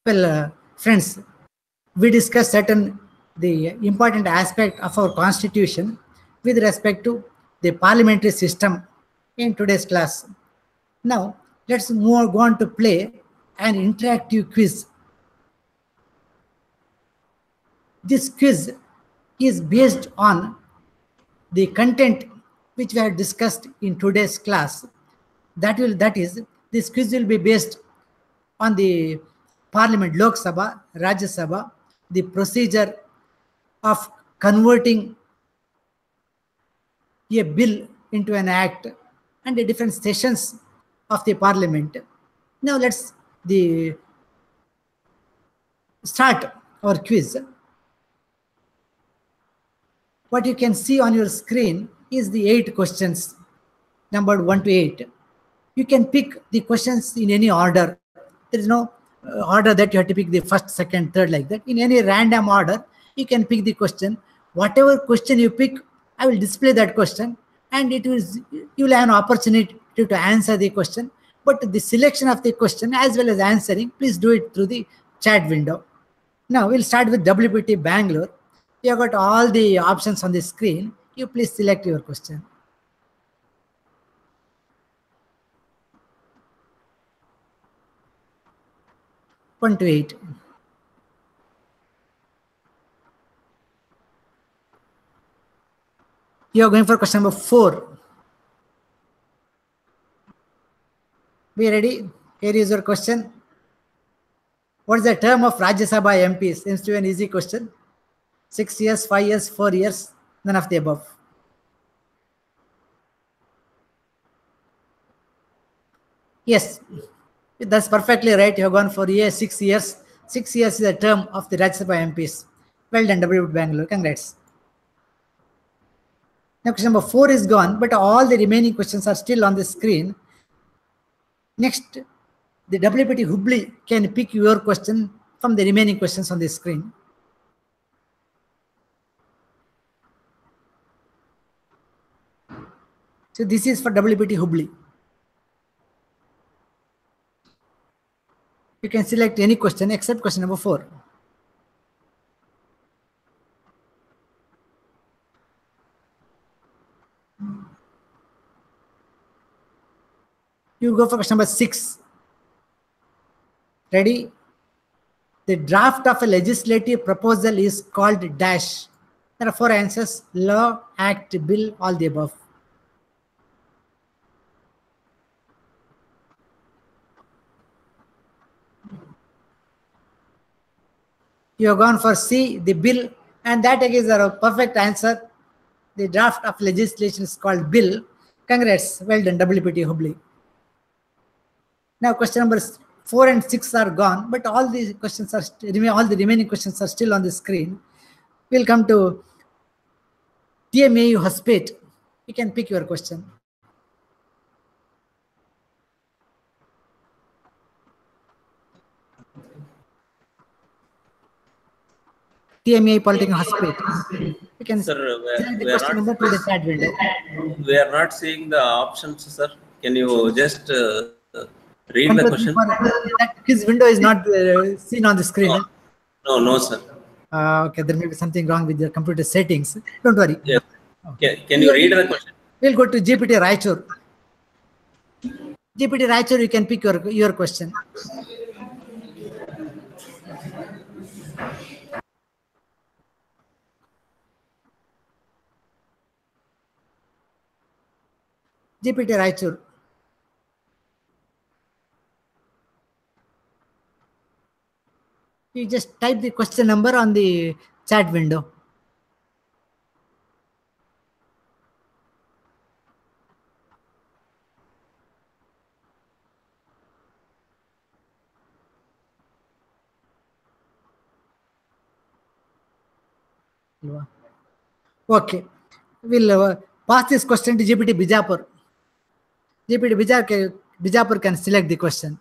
Well, friends, we discussed the important aspect of our constitution with respect to the parliamentary system in today's class. Now, let's go on to play an interactive quiz. This quiz is based on the content which we have discussed in today's class. That is, this quiz will be based on the Parliament, Lok Sabha, Rajya Sabha, the procedure of converting a bill into an act, and the different sessions of the Parliament. Now let's start our quiz. What you can see on your screen is the 8 questions, numbered 1 to 8. You can pick the questions in any order. There is no order that you have to pick the first, second, third, like that. In any random order, you can pick the question. Whatever question you pick, I will display that question, and you will have an opportunity to answer the question. But the selection of the question as well as answering, please do it through the chat window. Now we'll start with WPT Bangalore. You have got all the options on the screen. You please select your question. One to 8. You are going for question number 4. Be ready. Here is your question. What is the term of Rajya Sabha MPs? Seems to be an easy question. 6 years, 5 years, 4 years, none of the above. Yes, that's perfectly right. You have gone for 6 years. 6 years is the term of the Rajya Sabha MPs. Well done, WPT Bangalore. Congrats. Now question number 4 is gone, but all the remaining questions are still on the screen. Next, the WPT Hubli can pick your question from the remaining questions on the screen. So this is for WPT Hubli. You can select any question except question number 4. You go for question number 6. Ready? The draft of a legislative proposal is called dash. There are 4 answers: law, act, bill, all the above. You have gone for C, the bill, and that again is a perfect answer. The draft of legislation is called bill. Congrats, well done, WPT Hubli. Now question numbers 4 and 6 are gone, but all the questions are all the remaining questions are still on the screen. We'll come to TMAU Hospit. You can pick your question. TMAU Polytechnic Hospital. You can sir, the question number to the chat window. We are not seeing the options, sir. Can you just read the question? His window is not seen on the screen. No, sir. Okay, there may be something wrong with your computer settings. Don't worry. Yes. Okay. Can you read the question? We'll go to GPT Raichur. GPT Raichur, you can pick your question. GPT Raichur. You just type the question number on the chat window. Okay, we'll pass this question to GPT Bijapur. GPT Bijapur can select the question.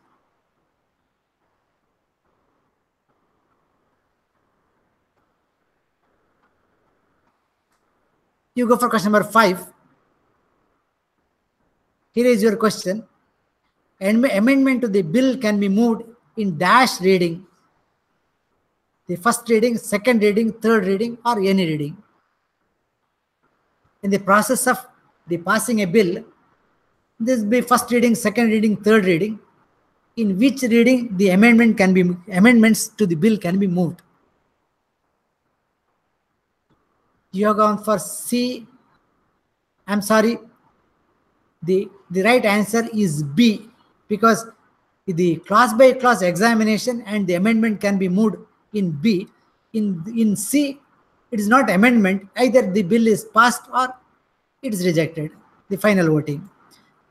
You go for question number 5. Here is your question. Amendment to the bill can be moved in dash reading. The first reading, second reading, third reading, or any reading. In the process of the passing a bill, this will be first reading, second reading, third reading. In which reading the amendments to the bill can be moved. You have gone for C. I'm sorry. The right answer is B, because the class by class examination and the amendment can be moved in B. In C, it is not amendment. Either the bill is passed or it is rejected. The final voting.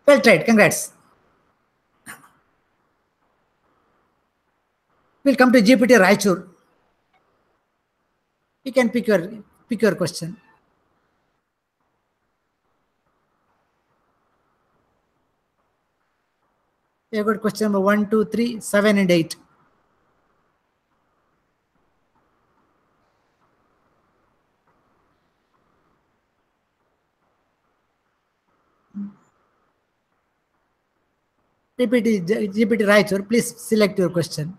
Well tried. Congrats. We'll come to GPT Raichur. You can pick your question. You have got question number 1, 2, 3, 7, and 8. GPT Raichur, please select your question.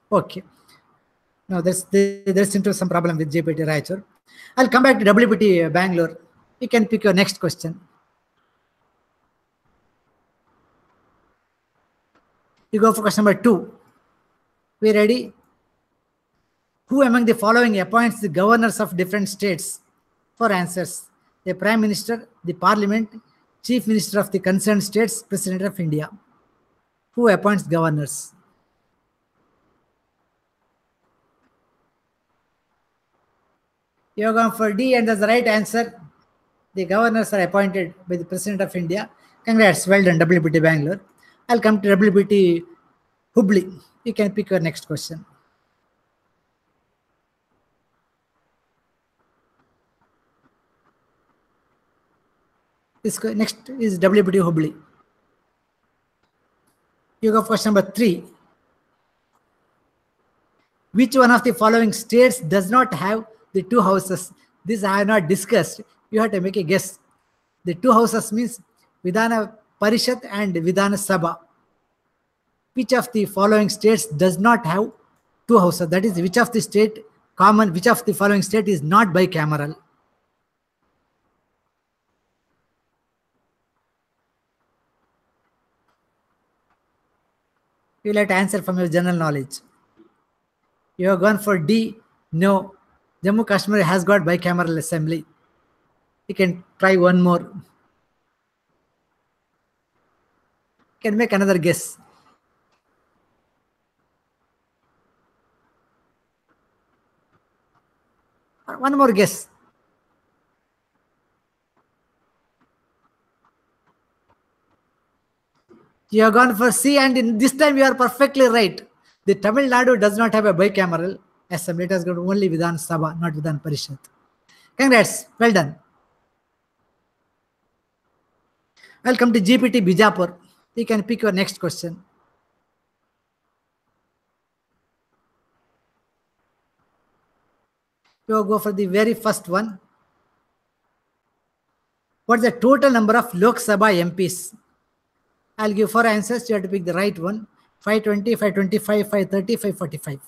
Okay. Now there's into some problem with GPT Raichur. I'll come back to WPT Bangalore. You can pick your next question. You go for question number 2. We ready? Who among the following appoints the governors of different states? For answers: the Prime Minister, the Parliament, Chief Minister of the concerned states, President of India. Who appoints governors? You have gone for D, and that's the right answer. The governors are appointed by the President of India. Congrats, well done, WPT Bangalore. I'll come to WPT Hubli. You can pick your next question. This next is WPT Hubli. You go for question number 3. Which one of the following states does not have the 2 houses? This I have not discussed. You have to make a guess. The 2 houses means Vidhana Parishad and Vidhana Sabha. Which of the following states does not have 2 houses? That is, which of the following state is not bicameral? You will have to answer from your general knowledge. You have gone for D. No. Jammu Kashmir has got bicameral assembly. You can try one more. You can make another guess. One more guess. You have gone for C, and in this time you are perfectly right. The Tamil Nadu does not have a bicameral assembly. It has got only Vidhan Sabha, not Vidhan Parishad. Congrats, well done. Welcome to GPT Bijapur. You can pick your next question. You go for the very first one. What's the total number of Lok Sabha MPs? I'll give 4 answers. You have to pick the right one. 520, 525, 530, 545.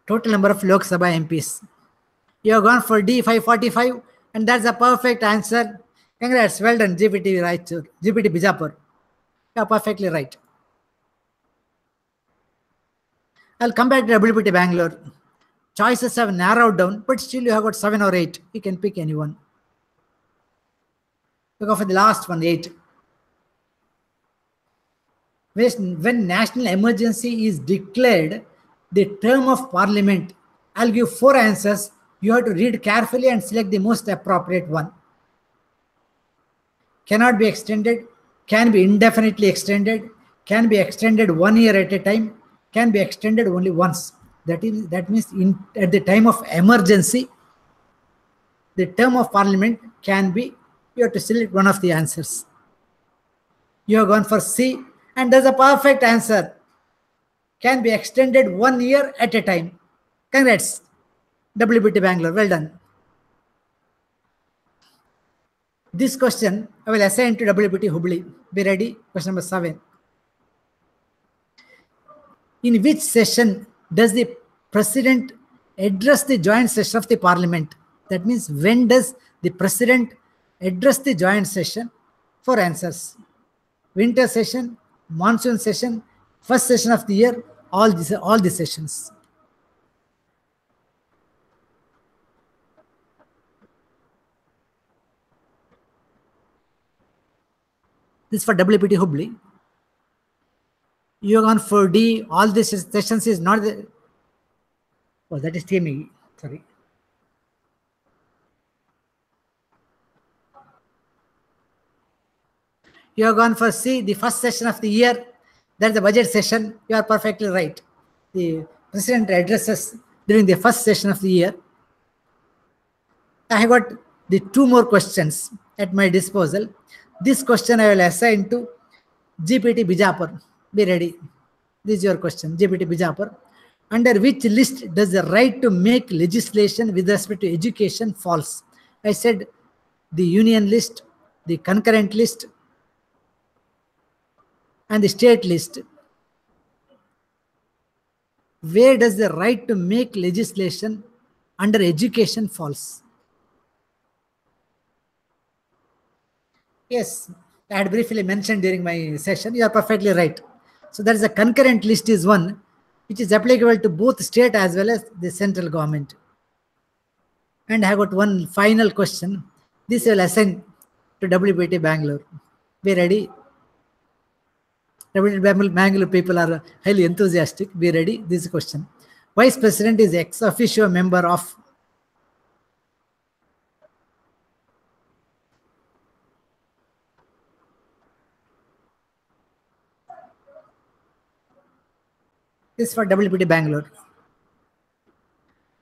Total number of Lok Sabha MPs. You have gone for D, 545, and that's a perfect answer. Congrats, well done, GPT Bijapur. You are perfectly right. I'll come back to WPT Bangalore. Choices have narrowed down, but still you have got 7 or 8. You can pick anyone. We go for the last one, 8. When national emergency is declared, the term of parliament, I'll give 4 answers. You have to read carefully and select the most appropriate one. Cannot be extended, can be indefinitely extended, can be extended 1 year at a time, can be extended only once. That means at the time of emergency, the term of parliament can be, you have to select one of the answers. You have gone for C, and that's a perfect answer. Can be extended 1 year at a time. Congrats, WPT Bangalore, well done. This question I will assign to WPT Hubli. Be ready. Question number 7. In which session does the President address the joint session of the Parliament? That means, when does the President address the joint session for answers? Winter session, monsoon session, first session of the year, all the sessions. This is for WPT Hubli. You have gone for D. All these sessions is not the. Oh, that is TME. Sorry. You have gone for C, the first session of the year. That's the budget session. You are perfectly right. The President addresses during the first session of the year. I have got the 2 more questions at my disposal. This question I will assign to GPT Bijapur. Be ready. This is your question, GPT Bijapur. Under which list does the right to make legislation with respect to education falls? I said the union list, the concurrent list, and the state list. Where does the right to make legislation under education falls? Yes, I had briefly mentioned during my session. You are perfectly right. So there is a concurrent list is one which is applicable to both state as well as the central government. And I have got one final question. This will assign to WPT Bangalore. Be ready. WPT Bangalore people are highly enthusiastic. Be ready. This question. Vice President is ex officio member of. This is for WPT Bangalore.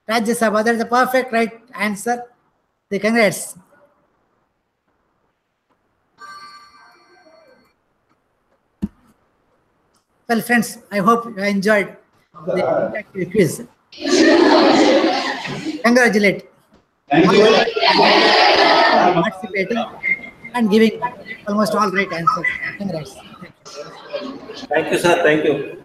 Rajya Sabha, that is the perfect right answer. The congrats. Well, friends, I hope you enjoyed the interactive quiz. Congratulate. Thank you. Participating and giving almost all right answers. Congrats. Thank you, sir. Thank you.